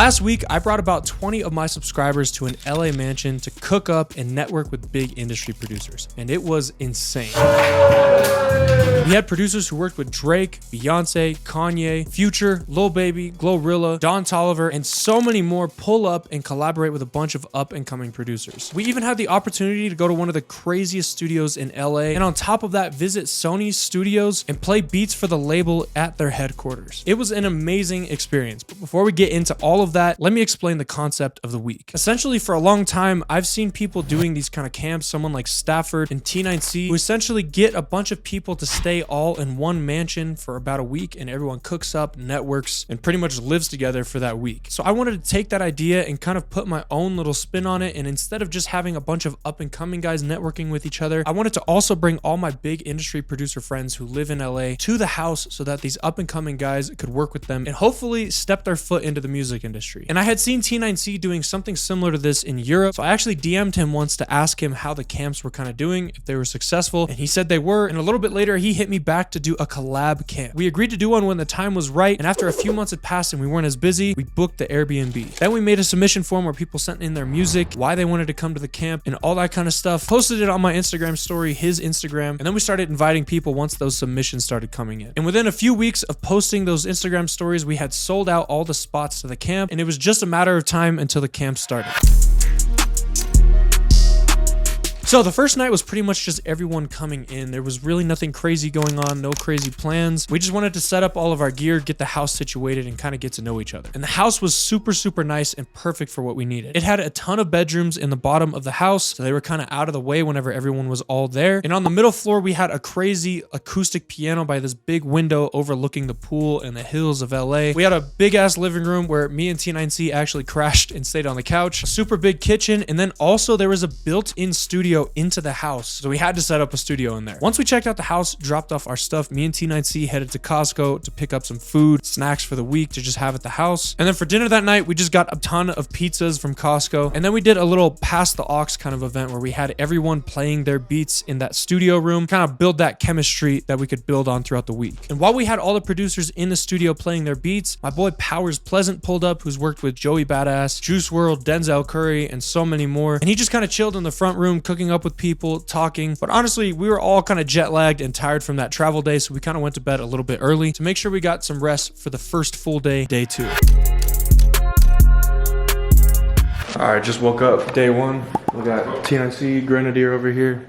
Last week, I brought about 20 of my subscribers to an LA mansion to cook up and network with big industry producers, and it was insane. We had producers who worked with Drake, Beyonce, Kanye, Future, Lil Baby, Glorilla, Don Toliver, and so many more pull up and collaborate with a bunch of up and coming producers. We even had the opportunity to go to one of the craziest studios in LA, and on top of that, visit Sony Studios and play beats for the label at their headquarters. It was an amazing experience, but before we get into all of that, let me explain the concept of the week. Essentially, for a long time, I've seen people doing these kind of camps, someone like Stafford and T9C, who essentially get a bunch of people to stay all in one mansion for about a week, and everyone cooks up, networks, and pretty much lives together for that week. So I wanted to take that idea and kind of put my own little spin on it, and instead of just having a bunch of up and coming guys networking with each other, I wanted to also bring all my big industry producer friends who live in LA to the house so that these up and coming guys could work with them and hopefully step their foot into the music industry. And I had seen T9C doing something similar to this in Europe, so I actually DM'd him once to ask him how the camps were kind of doing, if they were successful, and he said they were, and a little bit later he hit me back to do a collab camp. We agreed to do one when the time was right, and after a few months had passed and we weren't as busy, we booked the Airbnb. Then we made a submission form where people sent in their music, why they wanted to come to the camp, and all that kind of stuff. Posted it on my Instagram story, his Instagram, and then we started inviting people once those submissions started coming in. And within a few weeks of posting those Instagram stories, we had sold out all the spots to the camp, and it was just a matter of time until the camp started. So the first night was pretty much just everyone coming in. There was really nothing crazy going on, no crazy plans. We just wanted to set up all of our gear, get the house situated, and kind of get to know each other. And the house was super, super nice and perfect for what we needed. It had a ton of bedrooms in the bottom of the house, so they were kind of out of the way whenever everyone was all there. And on the middle floor, we had a crazy acoustic piano by this big window overlooking the pool and the hills of LA. We had a big ass living room where me and T9C actually crashed and stayed on the couch. A super big kitchen, and then also there was a built-in studio into the house, so we had to set up a studio in there. Once we checked out the house, dropped off our stuff, me and T9C headed to Costco to pick up some food, snacks for the week to just have at the house. And then for dinner that night, we just got a ton of pizzas from Costco, and then we did a little pass the aux kind of event where we had everyone playing their beats in that studio room, kind of build that chemistry that we could build on throughout the week. And while we had all the producers in the studio playing their beats, my boy Powers Pleasant pulled up, who's worked with Joey Badass, Juice WRLD, Denzel Curry, and so many more, and he just kind of chilled in the front room cooking up with people, talking. But honestly, we were all kind of jet lagged and tired from that travel day, so we kind of went to bed a little bit early to make sure we got some rest for the first full day, day 2. All right, just woke up, day 1. We got T9C Grenadier over here,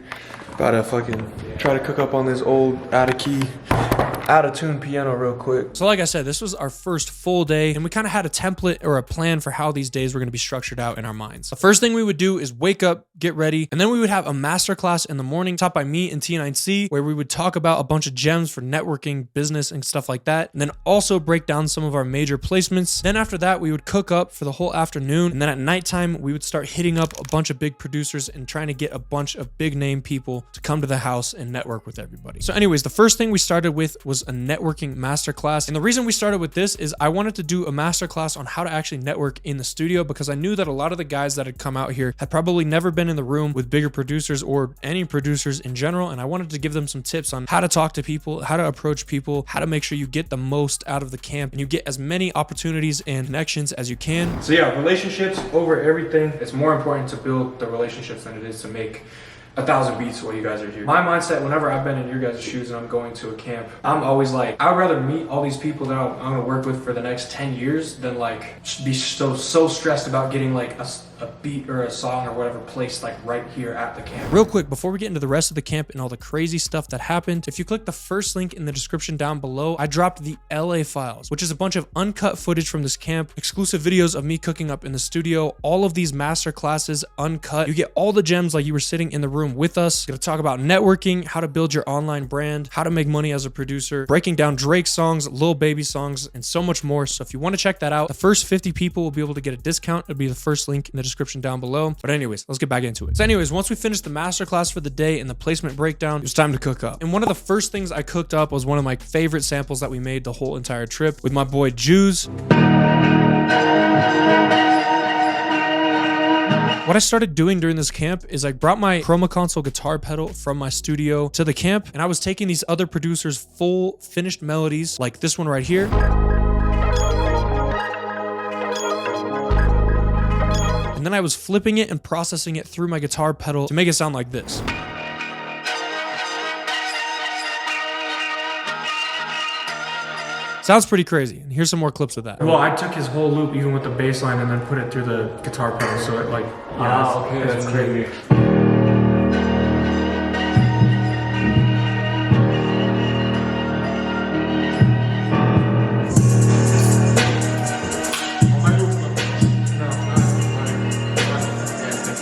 about to fucking try to cook up on this old out-of-tune piano real quick. So like I said, this was our first full day, and we kind of had a template or a plan for how these days were going to be structured out in our minds. The first thing we would do is wake up, get ready, and then we would have a masterclass in the morning taught by me and T9C, where we would talk about a bunch of gems for networking, business, and stuff like that, and then also break down some of our major placements. Then after that, we would cook up for the whole afternoon, and then at nighttime, we would start hitting up a bunch of big producers and trying to get a bunch of big name people to come to the house and network with everybody. So anyways, the first thing we started with was a networking masterclass. And the reason we started with this is I wanted to do a masterclass on how to actually network in the studio, because I knew that a lot of the guys that had come out here had probably never been in the room with bigger producers or any producers in general. And I wanted to give them some tips on how to talk to people, how to approach people, how to make sure you get the most out of the camp and you get as many opportunities and connections as you can. So yeah, relationships over everything. It's more important to build the relationships than it is to make 1,000 beats while you guys are here. My mindset, whenever I've been in your guys' shoes and I'm going to a camp, I'm always like, I'd rather meet all these people that I'm gonna work with for the next 10 years than like be so stressed about getting like a beat or a song or whatever placed like right here at the camp. Real quick, before we get into the rest of the camp and all the crazy stuff that happened, if you click the first link in the description down below, I dropped the LA files, which is a bunch of uncut footage from this camp, exclusive videos of me cooking up in the studio, all of these master classes uncut. You get all the gems like you were sitting in the room with us. Gonna talk about networking, how to build your online brand, how to make money as a producer, breaking down Drake songs, Lil Baby songs, and so much more. So if you want to check that out, the first 50 people will be able to get a discount. It'll be the first link in the description down below. But anyways, let's get back into it. So anyways, once we finished the masterclass for the day and the placement breakdown, it was time to cook up. And one of the first things I cooked up was one of my favorite samples that we made the whole entire trip with my boy Juice. What I started doing during this camp is I brought my Chroma Console guitar pedal from my studio to the camp, and I was taking these other producers' full finished melodies, like this one right here. and then I was flipping it and processing it through my guitar pedal to make it sound like this. Sounds pretty crazy, and here's some more clips of that. Well, I took his whole loop, even with the bass line, and then put it through the guitar pedal, so it like, yeah, okay, that's crazy.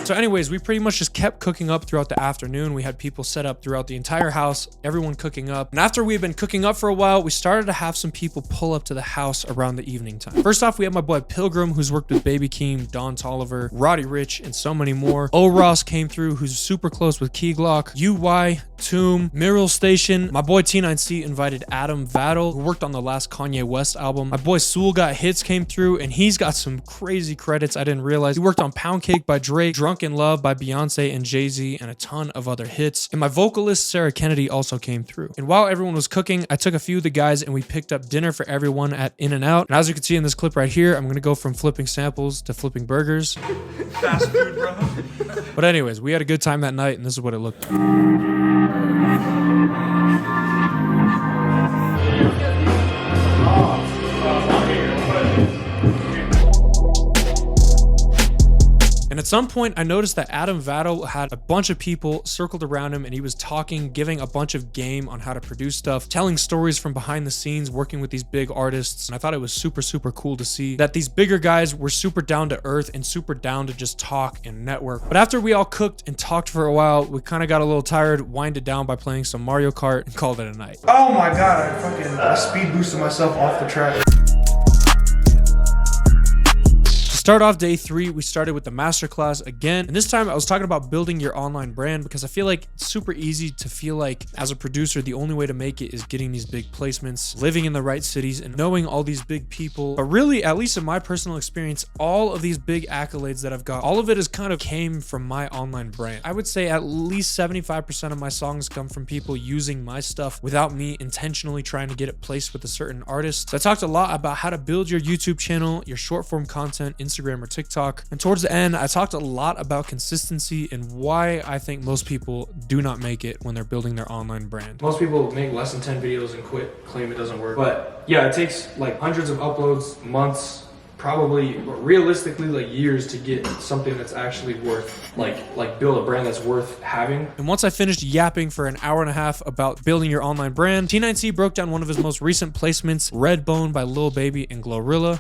So anyways, we pretty much just kept cooking up throughout the afternoon. We had people set up throughout the entire house, everyone cooking up. And after we had been cooking up for a while, we started to have some people pull up to the house around the evening time. First off, we had my boy Pilgrim, who's worked with Baby Keem, Don Tolliver, Roddy Rich, and so many more. O-Ross came through, who's super close with Key Glock, UY, Tomb, Miral Station. My boy T9C invited Adam Vattel, who worked on the last Kanye West album. My boy Soul Got Hits came through, and he's got some crazy credits I didn't realize. He worked on Pound Cake by Drake, Drunk in Love by Beyonce and Jay-Z, and a ton of other hits. And my vocalist Sarah Kennedy also came through. And while everyone was cooking, I took a few of the guys and we picked up dinner for everyone at In-N-Out. And as you can see in this clip right here, I'm gonna go from flipping samples to flipping burgers. Fast food, bro. But anyways, we had a good time that night, and this is what it looked like. And at some point, I noticed that Adam Vattel had a bunch of people circled around him, and he was talking, giving a bunch of game on how to produce stuff, telling stories from behind the scenes, working with these big artists. And I thought it was super, super cool to see that these bigger guys were super down to earth and super down to just talk and network. But after we all cooked and talked for a while, we kind of got a little tired, winded down by playing some Mario Kart, and called it a night. Oh my god, I speed boosted myself off the track. Start off day 3, we started with the masterclass again, and this time I was talking about building your online brand, because I feel like it's super easy to feel like as a producer the only way to make it is getting these big placements, living in the right cities, and knowing all these big people. But really, at least in my personal experience, all of these big accolades that I've got, all of it has kind of came from my online brand. I would say at least 75% of my songs come from people using my stuff without me intentionally trying to get it placed with a certain artist. So I talked a lot about how to build your YouTube channel, your short form content, Instagram or TikTok. And towards the end, I talked a lot about consistency and why I think most people do not make it when they're building their online brand. Most people make less than 10 videos and quit, claim it doesn't work. But yeah, it takes like hundreds of uploads, months, probably realistically like years to get something that's actually worth like build a brand that's worth having. And once I finished yapping for an hour and a half about building your online brand, T9C broke down one of his most recent placements, Redbone by Lil Baby and Glorilla.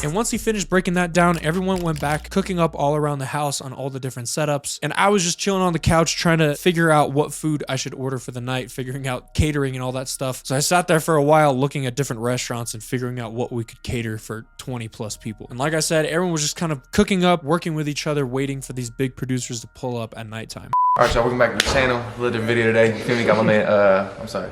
And once he finished breaking that down, everyone went back cooking up all around the house on all the different setups. And I was just chilling on the couch trying to figure out what food I should order for the night, figuring out catering and all that stuff. So I sat there for a while looking at different restaurants and figuring out what we could cater for 20 plus people. And like I said, everyone was just kind of cooking up, working with each other, waiting for these big producers to pull up at nighttime. All right, y'all, welcome back to the channel. A little different video today. You feel me? Got my man, I'm sorry.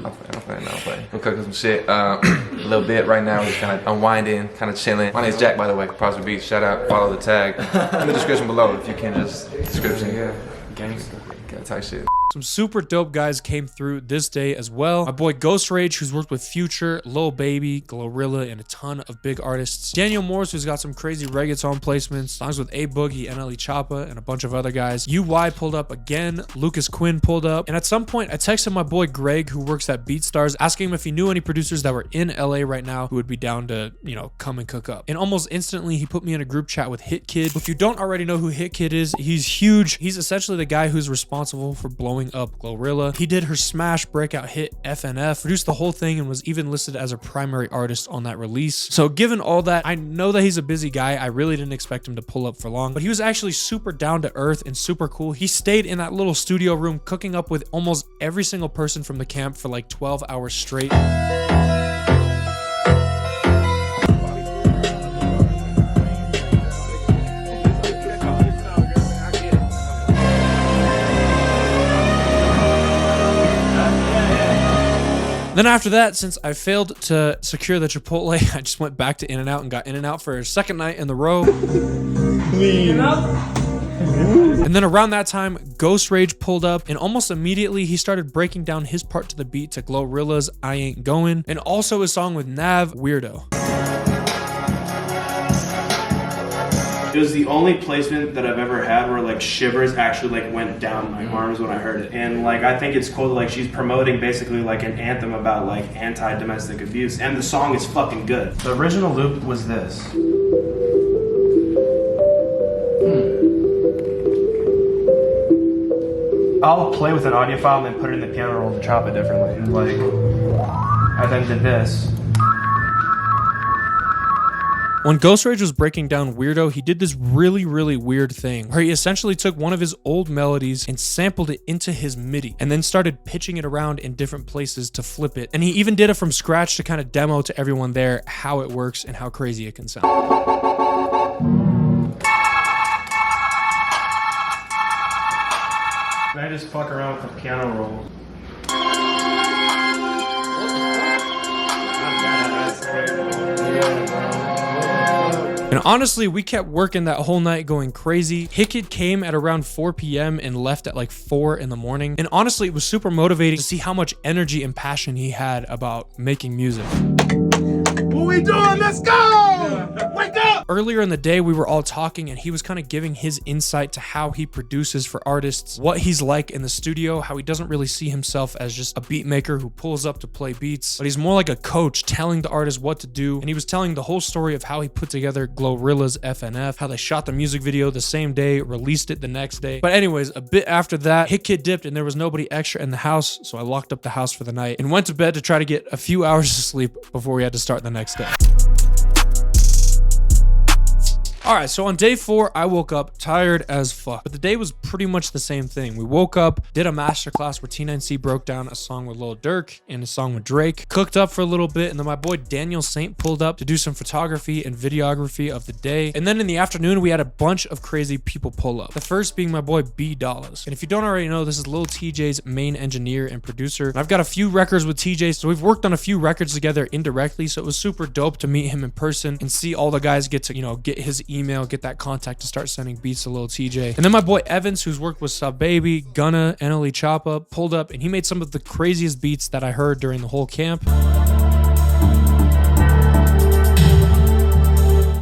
I'm playing. We're cooking some shit a little bit right now. We're just kind of unwinding, kind of chilling. My name's Jack, by the way. Prosper Beach. Shout out, follow the tag in the description below if you can just description. Yeah, gangster. Type shit. Some super dope guys came through this day as well. My boy Ghost Rage, who's worked with Future, Lil Baby, Glorilla, and a ton of big artists. Daniel Morris, who's got some crazy reggaeton placements, songs with A Boogie, NLE Choppa, and a bunch of other guys. UY pulled up again. Lucas Quinn pulled up. And at some point, I texted my boy Greg, who works at BeatStars, asking him if he knew any producers that were in LA right now who would be down to, you know, come and cook up. And almost instantly, he put me in a group chat with Hit Kid. If you don't already know who Hit Kid is, he's huge. He's essentially the guy who's responsible for blowing up Glorilla. He did her smash breakout hit FNF, produced the whole thing, and was even listed as a primary artist on that release. So given all that, I know that he's a busy guy. I really didn't expect him to pull up for long, but he was actually super down to earth and super cool. He stayed in that little studio room cooking up with almost every single person from the camp for like 12 hours straight. Then after that, since I failed to secure the Chipotle, I just went back to In-N-Out and got In-N-Out for a second night in the row. And then around that time, Ghost Rage pulled up, and almost immediately he started breaking down his part to the beat to Glorilla's I Ain't Going, and also his song with Nav, Weirdo. It was the only placement that I've ever had where like shivers actually like went down my arms when I heard it. And like I think it's cool that like she's promoting basically like an anthem about like anti-domestic abuse, and the song is fucking good. The original loop was this. I'll play with an audio file and then put it in the piano roll to chop it differently. Like I then did this. When Ghost Rage was breaking down Weirdo, he did this really weird thing where he essentially took one of his old melodies and sampled it into his MIDI and then started pitching it around in different places to flip it. And he even did it from scratch to kind of demo to everyone there how it works and how crazy it can sound. And I just fuck around with the piano roll. And honestly, we kept working that whole night going crazy. Hickid came at around 4 p.m. and left at like 4 in the morning. And honestly, it was super motivating to see how much energy and passion he had about making music. What we doing? Let's go! Wake up! Earlier in the day, we were all talking and he was kind of giving his insight to how he produces for artists, what he's like in the studio, how he doesn't really see himself as just a beat maker who pulls up to play beats, but he's more like a coach telling the artist what to do. And he was telling the whole story of how he put together Glorilla's FNF, how they shot the music video the same day, released it the next day. But anyways, a bit after that, Hickid dipped and there was nobody extra in the house, so I locked up the house for the night and went to bed to try to get a few hours of sleep before we had to start the next day. All right, so on day 4, I woke up tired as fuck, but the day was pretty much the same thing. We woke up, did a masterclass where T9C broke down a song with Lil Durk and a song with Drake, cooked up for a little bit, and then my boy Daniel Saint pulled up to do some photography and videography of the day. And then in the afternoon, we had a bunch of crazy people pull up. The first being my boy B Dollars. And if you don't already know, this is Lil TJ's main engineer and producer. And I've got a few records with TJ, so we've worked on a few records together indirectly, so it was super dope to meet him in person and see all the guys get to, get his email, get that contact to start sending beats to Lil TJ. And then my boy Evans, who's worked with Sub Baby, Gunna, NLE Choppa, pulled up and he made some of the craziest beats that I heard during the whole camp.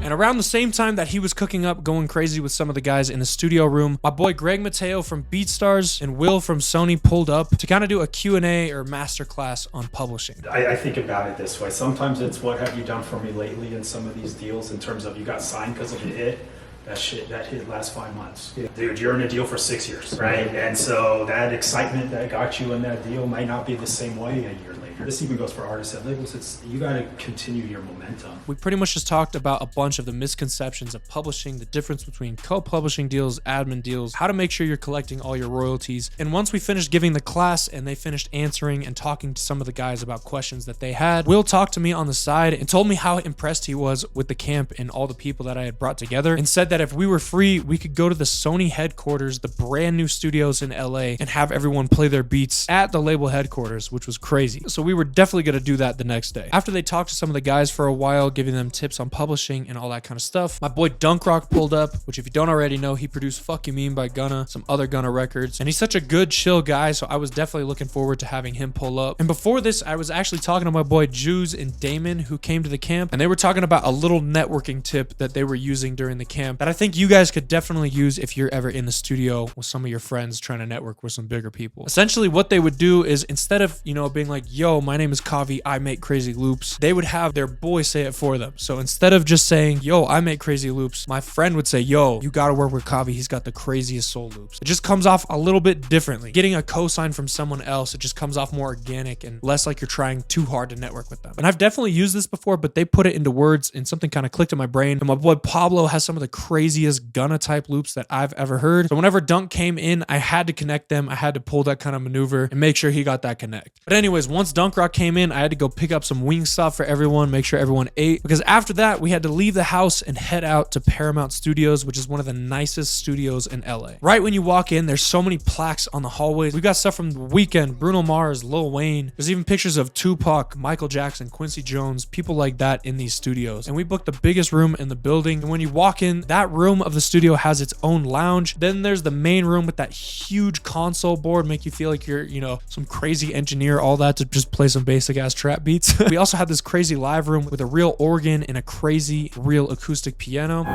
And around the same time that he was cooking up, going crazy with some of the guys in the studio room, my boy Greg Mateo from BeatStars and Will from Sony pulled up to kind of do a Q&A or masterclass on publishing. I think about it this way. Sometimes it's what have you done for me lately in some of these deals in terms of you got signed because of a hit. That hit last 5 months. Yeah. Dude, you're in a deal for 6 years, right? And so that excitement that got you in that deal might not be the same way a year later. This even goes for artists at labels. You got to continue your momentum. We pretty much just talked about a bunch of the misconceptions of publishing, the difference between co-publishing deals, admin deals, how to make sure you're collecting all your royalties. And once we finished giving the class and they finished answering and talking to some of the guys about questions that they had, Will talked to me on the side and told me how impressed he was with the camp and all the people that I had brought together, and said that if we were free, we could go to the Sony headquarters, the brand new studios in LA, and have everyone play their beats at the label headquarters, which was crazy. So we were definitely going to do that the next day. After they talked to some of the guys for a while, giving them tips on publishing and all that kind of stuff, my boy Dunk Rock pulled up, which if you don't already know, he produced Fuck You Mean by Gunna, some other Gunna records, and he's such a good, chill guy, so I was definitely looking forward to having him pull up. And before this, I was actually talking to my boy Juice and Damon, who came to the camp, and they were talking about a little networking tip that they were using during the camp that I think you guys could definitely use if you're ever in the studio with some of your friends trying to network with some bigger people. Essentially, what they would do is instead of, being like, yo, my name is Kavi, I make crazy loops, they would have their boy say it for them. So instead of just saying, yo, I make crazy loops, my friend would say, yo, you gotta work with Kavi, he's got the craziest soul loops. It just comes off a little bit differently. Getting a cosign from someone else, it just comes off more organic and less like you're trying too hard to network with them. And I've definitely used this before, but they put it into words and something kind of clicked in my brain. And my boy Pablo has some of the craziest Gunna type loops that I've ever heard. So whenever Dunk came in, I had to connect them. I had to pull that kind of maneuver and make sure he got that connect. But anyways, once Dunk Dunk Rock came in, I had to go pick up some Wingstop for everyone, make sure everyone ate, because after that, we had to leave the house and head out to Paramount Studios, which is one of the nicest studios in LA. Right when you walk in, there's so many plaques on the hallways. We got stuff from The Weeknd, Bruno Mars, Lil Wayne. There's even pictures of Tupac, Michael Jackson, Quincy Jones, people like that in these studios. And we booked the biggest room in the building. And when you walk in, that room of the studio has its own lounge. Then there's the main room with that huge console board, make you feel like you're, you know, some crazy engineer, all that to just play some basic ass trap beats. We also had this crazy live room with a real organ and a crazy real acoustic piano.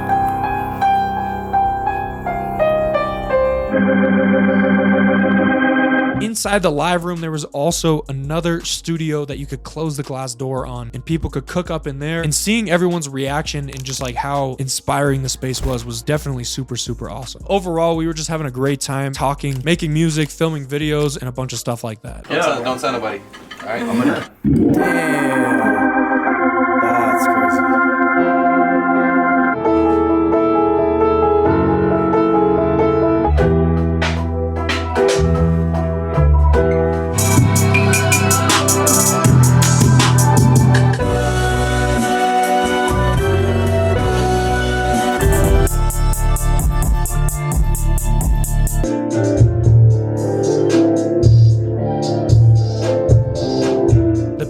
Inside the live room, there was also another studio that you could close the glass door on and people could cook up in there. And seeing everyone's reaction and just like how inspiring the space was definitely super, super awesome. Overall, we were just having a great time talking, making music, filming videos, and a bunch of stuff like that. Don't tell nobody. All right, I'm gonna. Damn. That's crazy.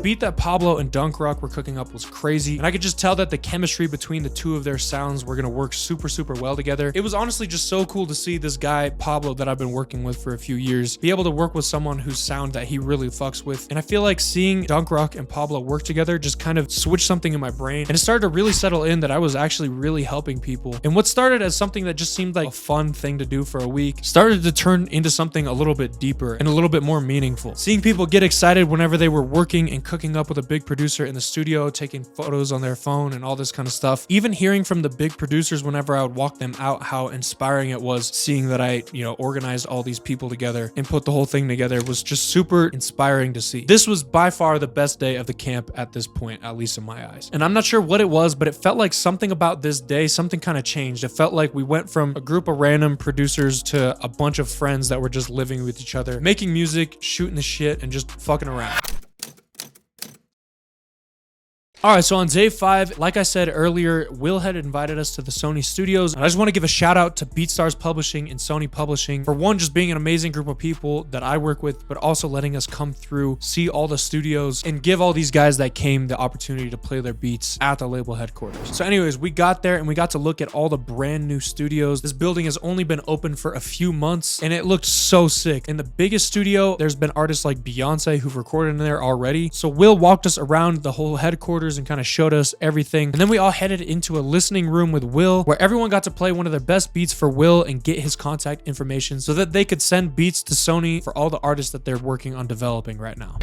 Beat that Pablo and Dunk Rock were cooking up was crazy, and I could just tell that the chemistry between the two of their sounds were gonna work super, super well together. It was honestly just so cool to see this guy, Pablo, that I've been working with for a few years, be able to work with someone whose sound that he really fucks with. And I feel like seeing Dunk Rock and Pablo work together just kind of switched something in my brain, and it started to really settle in that I was actually really helping people. And what started as something that just seemed like a fun thing to do for a week started to turn into something a little bit deeper and a little bit more meaningful. Seeing people get excited whenever they were working and cooking up with a big producer in the studio, taking photos on their phone and all this kind of stuff. Even hearing from the big producers whenever I would walk them out, how inspiring it was seeing that I, you know, organized all these people together and put the whole thing together was just super inspiring to see. This was by far the best day of the camp at this point, at least in my eyes. And I'm not sure what it was, but it felt like something about this day, something kind of changed. It felt like we went from a group of random producers to a bunch of friends that were just living with each other, making music, shooting the shit, and just fucking around. All right, so on day 5, like I said earlier, Will had invited us to the Sony Studios. And I just want to give a shout out to BeatStars Publishing and Sony Publishing for one, just being an amazing group of people that I work with, but also letting us come through, see all the studios, and give all these guys that came the opportunity to play their beats at the label headquarters. So anyways, we got there and we got to look at all the brand new studios. This building has only been open for a few months and it looked so sick. In the biggest studio, there's been artists like Beyonce who've recorded in there already. So Will walked us around the whole headquarters and kind of showed us everything. And then we all headed into a listening room with Will, where everyone got to play one of their best beats for Will and get his contact information so that they could send beats to Sony for all the artists that they're working on developing right now.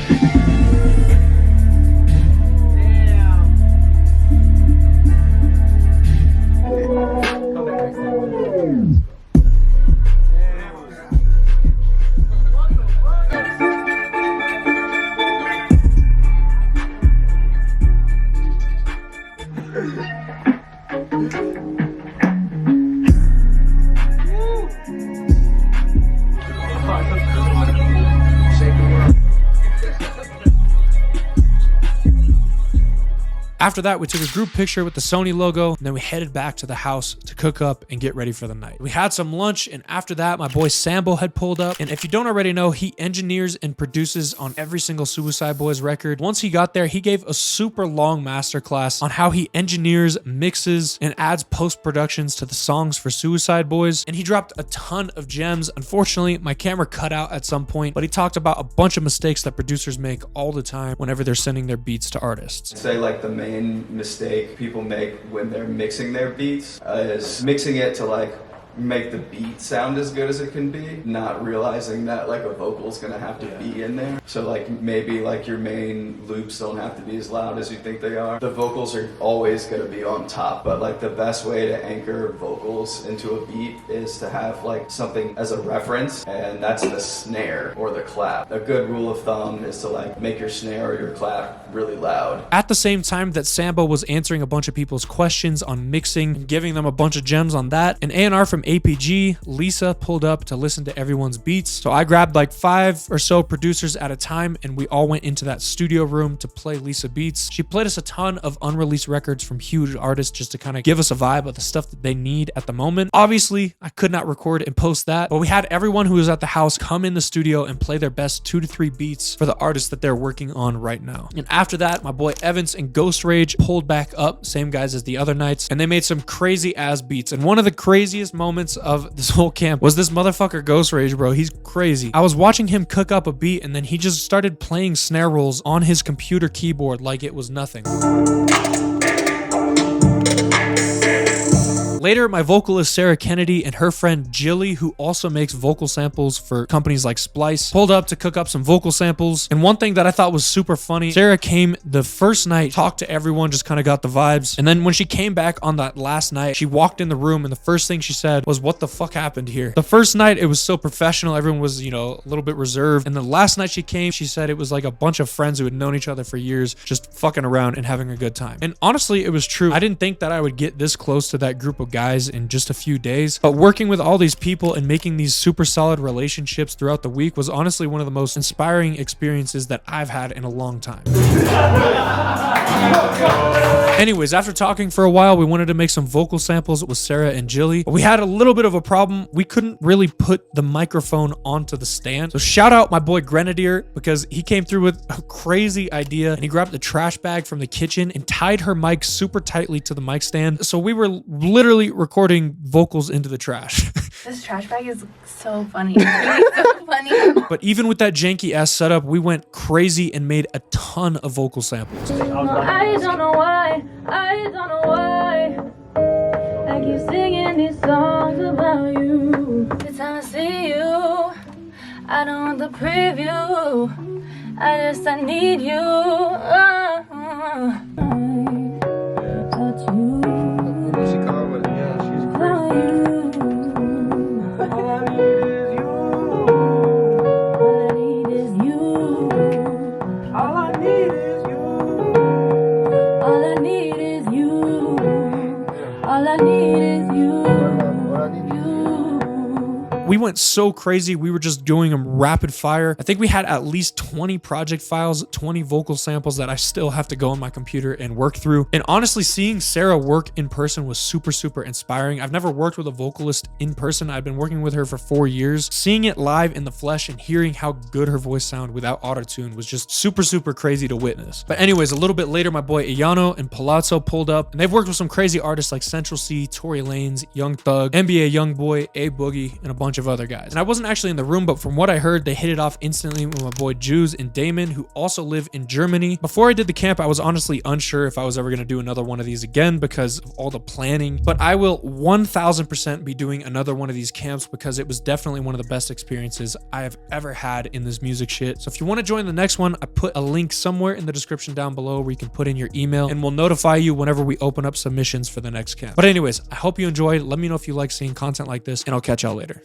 After that, we took a group picture with the Sony logo, and then we headed back to the house to cook up and get ready for the night. We had some lunch, and after that, my boy Sambo had pulled up. And if you don't already know, he engineers and produces on every single Suicide Boys record. Once he got there, he gave a super long masterclass on how he engineers, mixes, and adds post-productions to the songs for Suicide Boys. And he dropped a ton of gems. Unfortunately, my camera cut out at some point, but he talked about a bunch of mistakes that producers make all the time whenever they're sending their beats to artists. Say like the main mistake people make when they're mixing their beats is mixing it to like make the beat sound as good as it can be, not realizing that like a vocal's gonna have to be in there. So like maybe like your main loops don't have to be as loud as you think they are. The vocals are always gonna be on top, but like the best way to anchor vocals into a beat is to have like something as a reference, and that's the snare or the clap. A good rule of thumb is to like make your snare or your clap really loud. At the same time that Sambo was answering a bunch of people's questions on mixing and giving them a bunch of gems on that, an A&R from APG, Lisa pulled up to listen to everyone's beats. So I grabbed like 5 or so producers at a time and we all went into that studio room to play Lisa beats. She played us a ton of unreleased records from huge artists just to kind of give us a vibe of the stuff that they need at the moment. Obviously, I could not record and post that, but we had everyone who was at the house come in the studio and play their best 2 to 3 beats for the artists that they're working on right now. And after that, my boy Evans and Ghost Rage pulled back up, same guys as the other nights, and they made some crazy ass beats. And one of the craziest moments of this whole camp was this motherfucker Ghost Rage, bro. He's crazy. I was watching him cook up a beat and then he just started playing snare rolls on his computer keyboard like it was nothing. Later, my vocalist Sarah Kennedy and her friend Jilly, who also makes vocal samples for companies like Splice, pulled up to cook up some vocal samples. And one thing that I thought was super funny, Sarah came the first night, talked to everyone, just kind of got the vibes. And then when she came back on that last night, she walked in the room and the first thing she said was, "What the fuck happened here?" The first night, it was so professional. Everyone was, you know, a little bit reserved. And the last night she came, she said it was like a bunch of friends who had known each other for years, just fucking around and having a good time. And honestly, it was true. I didn't think that I would get this close to that group of guys in just a few days, but working with all these people and making these super solid relationships throughout the week was honestly one of the most inspiring experiences that I've had in a long time. Anyways, after talking for a while, we wanted to make some vocal samples with Sarah and Jilly, but we had a little bit of a problem. We couldn't really put the microphone onto the stand. So shout out my boy Grenadier, because he came through with a crazy idea and he grabbed the trash bag from the kitchen and tied her mic super tightly to the mic stand. So we were literally recording vocals into the trash. This trash bag is so funny. It's so funny. But even with that janky ass setup, we went crazy and made a ton of vocal samples. I don't know why. I don't know why. I keep singing these songs about you. Every time I see you, I don't want the preview. I need you. Touch you. We went so crazy, we were just doing them rapid fire. I think we had at least 20 project files, 20 vocal samples that I still have to go on my computer and work through. And honestly, seeing Sarah work in person was super, super inspiring. I've never worked with a vocalist in person. I've been working with her for 4 years. Seeing it live in the flesh and hearing how good her voice sounded without autotune was just super, super crazy to witness. But anyways, a little bit later, my boy Iyano and Palazzo pulled up, and they've worked with some crazy artists like Central C, Tory Lanez, Young Thug, NBA Youngboy, A Boogie, and a bunch of other guys. And I wasn't actually in the room, but from what I heard, they hit it off instantly with my boy Juice and Damon, who also live in Germany. Before I did the camp, I was honestly unsure if I was ever going to do another one of these again because of all the planning, but I will 1000% be doing another one of these camps because it was definitely one of the best experiences I have ever had in this music shit. So if you want to join the next one, I put a link somewhere in the description down below where you can put in your email and we'll notify you whenever we open up submissions for the next camp. But anyways, I hope you enjoyed. Let me know if you like seeing content like this and I'll catch y'all later.